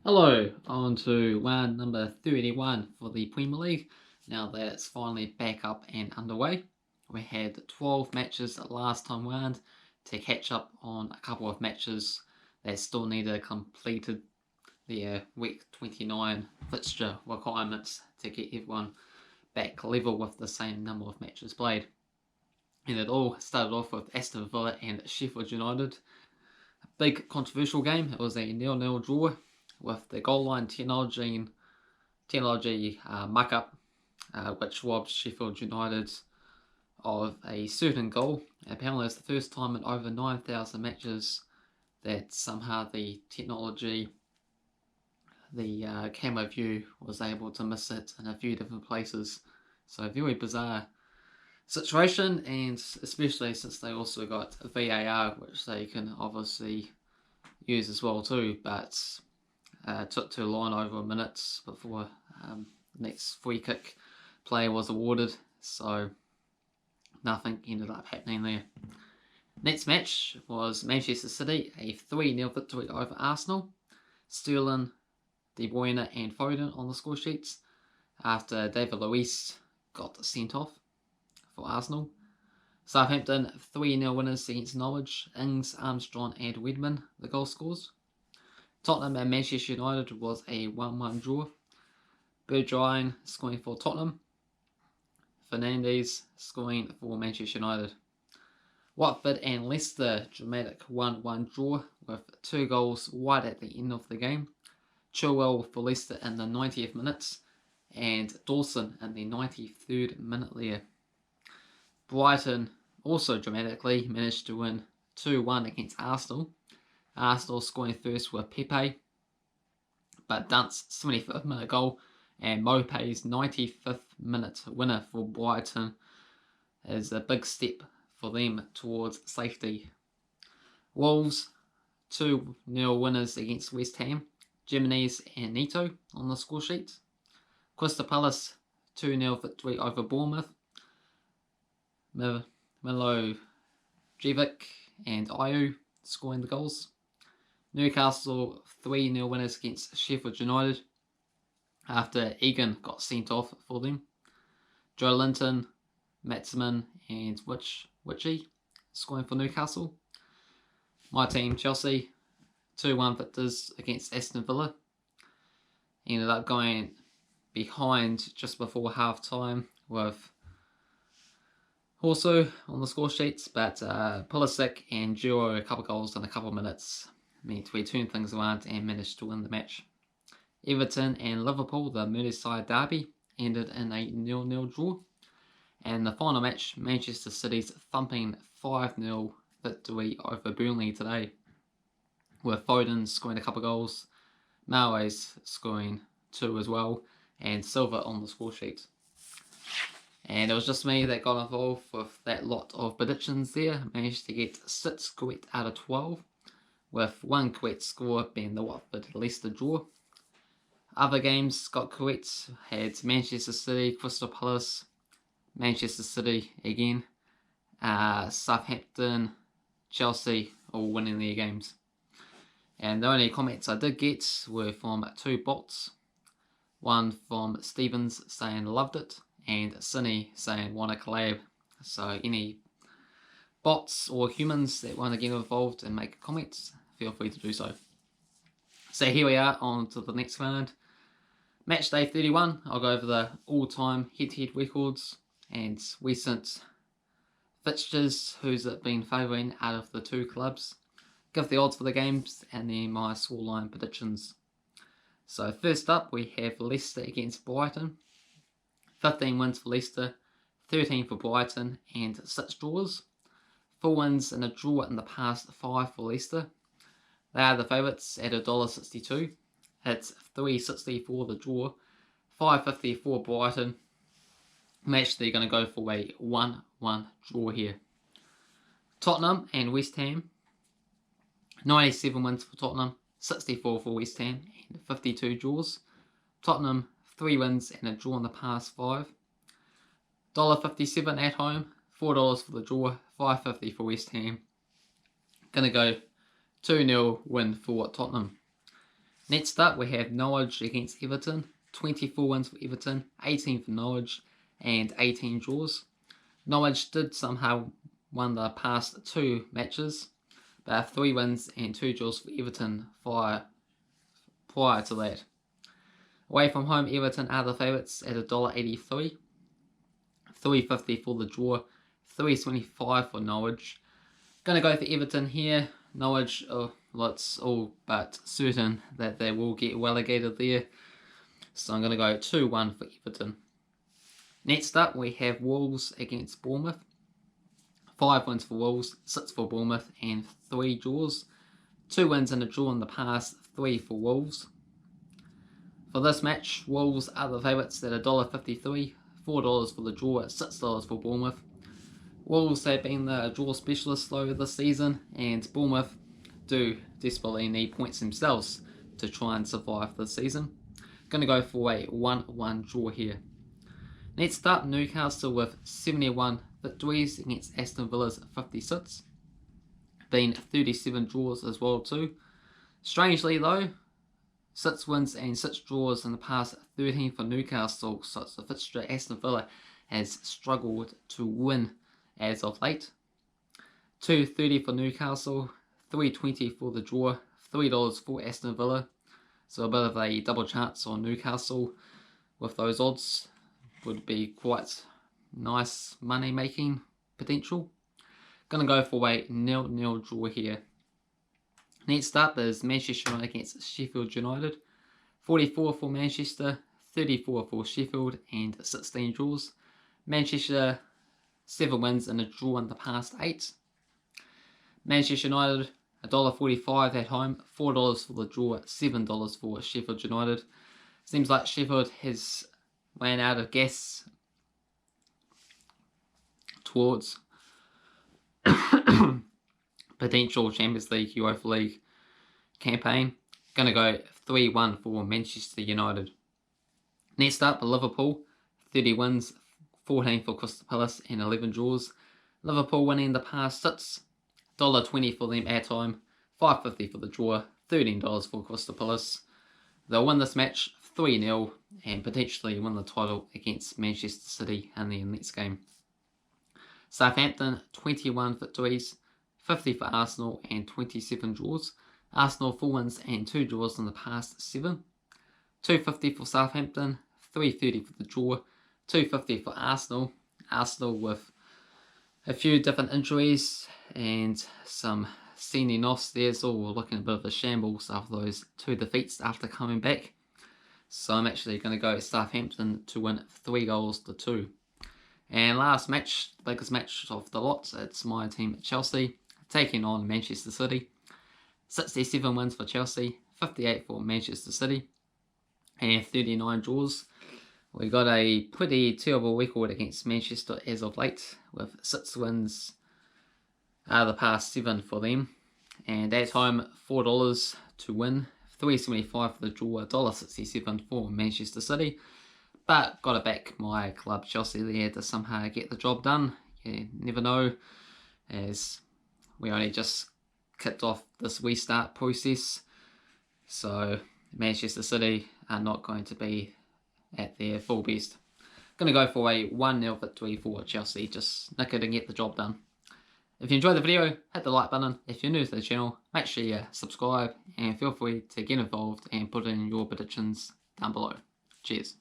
Hello, on to round number 31 for the Premier League. Now that it's finally back up and underway. We had 12 matches last time round to catch up on a couple of matches that still needed completed their week 29 fixture requirements to get everyone back level with the same number of matches played. And it all started off with Aston Villa and Sheffield United. A big controversial game. It was a 0-0 draw with the goal line technology muck-up, which robbed Sheffield United of a certain goal. Apparently it's the first time in over 9,000 matches that somehow the technology, the camera view, was able to miss it in a few different places. So a very bizarre situation, and especially since they also got VAR, which they can obviously use as well too, but took too long, over a minute before the next free kick play was awarded, so nothing ended up happening there. Next match was Manchester City, a 3-0 victory over Arsenal. Sterling, De Bruyne and Foden on the score sheets after David Luiz got sent off for Arsenal. Southampton 3-0 winners against Norwich. Ings, Armstrong and Redmond the goal scores. Tottenham and Manchester United was a 1-1 draw. Bergwijn scoring for Tottenham. Fernandes scoring for Manchester United. Watford and Leicester, dramatic 1-1 draw with 2 goals right at the end of the game. Chilwell for Leicester in the 90th minute and Dawson in the 93rd minute there. Brighton also dramatically managed to win 2-1 against Arsenal. Arsenal scoring first with Pepe, but Dunt's 75th minute goal and Mopé's 95th minute winner for Brighton is a big step for them towards safety. Wolves 2-0 winners against West Ham. Jimenez and Neto on the score sheet. Crystal Palace 2-0 victory over Bournemouth. Milojevic and Ayew scoring the goals. Newcastle 3-0 winners against Sheffield United after Egan got sent off for them. Joe Linton, Maximin and Witchy scoring for Newcastle. My team, Chelsea, 2-1 victors against Aston Villa. Ended up going behind just before half time with also on the score sheets, but Pulisic and Giro a couple goals in a couple of minutes meant we turned things around and managed to win the match. Everton and Liverpool, the Merseyside derby, ended in a 0-0 draw. And the final match, Manchester City's thumping 5-0 victory over Burnley today, with Foden scoring a couple of goals, Mahrez scoring 2 as well, and Silva on the score sheet. And it was just me that got involved with that lot of predictions there. Managed to get 6 correct out of 12, with 1 correct score being the Watford Leicester draw. Other games got correct, had Manchester City, Crystal Palace, Manchester City again, Southampton, Chelsea all winning their games. And the only comments I did get were from 2 bots. One from Stevens saying loved it, and Cinny saying want a collab. So any bots or humans that want to get involved and make comments, feel free to do so. So here we are on to the next round. Match day 31, I'll go over the all-time head-to-head records and recent fixtures, who's it been favouring out of the 2 clubs. Give the odds for the games and then my scoreline predictions. So first up we have Leicester against Brighton. 15 wins for Leicester, 13 for Brighton and 6 draws. 4 wins and a draw in the past 5 for Leicester. They are the favourites at $1.62. It's $3.60 for the draw, $5.50 for Brighton. I'm actually going to go for a 1-1 draw here. Tottenham and West Ham. 97 wins for Tottenham, 64 for West Ham, and 52 draws. Tottenham 3 wins and a draw in the past 5. $1.57 at home, $4 for the draw, $5.50 for West Ham. Gonna go 2-0 win for Tottenham. Next up, we have Norwich against Everton. 24 wins for Everton, 18 for Norwich, and 18 draws. Norwich did somehow won the past 2 matches, but 3 wins and 2 draws for Everton prior to that. Away from home, Everton are the favourites at $1.83, $3.50 for the draw, $3.25 for Norwich. Gonna go for Everton here. Norwich, it's all but certain that they will get relegated there, so I'm gonna go 2-1 for Everton. Next up, we have Wolves against Bournemouth. 5 wins for Wolves, 6 for Bournemouth, and 3 draws. 2 wins and a draw in the past, 3 for Wolves. For this match, Wolves are the favourites at $1.53, $4 for the draw, at $6 for Bournemouth. Wolves have been the draw specialists though this season, and Bournemouth do desperately need points themselves to try and survive this season. Gonna go for a 1-1 draw here. Next up, Newcastle with 71 victories against Aston Villa's 56. Been 37 draws as well too. Strangely though, 6 wins and 6 draws in the past 13 for Newcastle, so it's a fixture Aston Villa has struggled to win as of late. $2.30 for Newcastle, $3.20 for the draw, $3 for Aston Villa. So a bit of a double chance on Newcastle with those odds would be quite nice money making potential. Gonna go for a 0-0 draw here. Next up is Manchester United against Sheffield United. 44 for Manchester, 34 for Sheffield, and 16 draws. Manchester 7 wins and a draw in the past 8. Manchester United $1.45 at home, $4 for the draw, $7 for Sheffield United. Seems like Sheffield has ran out of gas towards potential Champions League, Europa League campaign. Gonna go 3-1 for Manchester United. Next up, Liverpool, 30 wins, 14 for Crystal Palace, and 11 draws. Liverpool winning the past 6, $1.20 for them at home, $5.50 for the draw, $13 for Crystal Palace. They'll win this match 3-0 and potentially win the title against Manchester City in the next game. Southampton, 21 victories, 50 for Arsenal, and 27 draws. Arsenal 4 wins and 2 draws in the past 7. $2.50 for Southampton, $3.30 for the draw, $2.50 for Arsenal. Arsenal with a few different injuries and some sending offs there, so we're looking a bit of a shambles after those 2 defeats after coming back. So I'm actually going to go Southampton to win 3-2. And last match, the biggest match of the lot, it's my team Chelsea taking on Manchester City. 67 wins for Chelsea, 58 for Manchester City, and 39 draws. We got a pretty terrible record against Manchester as of late, with 6 wins out of the past 7 for them. And at home, $4 to win, $3.75 for the draw, $1.67 for Manchester City. But got to back my club Chelsea there to somehow get the job done. You never know, as we only just kicked off this restart process. So Manchester City are not going to be at their full best. Going to go for a 1-0 victory for Chelsea. Just nick it and get the job done. If you enjoyed the video, hit the like button. If you're new to the channel, make sure you subscribe and feel free to get involved and put in your predictions down below. Cheers.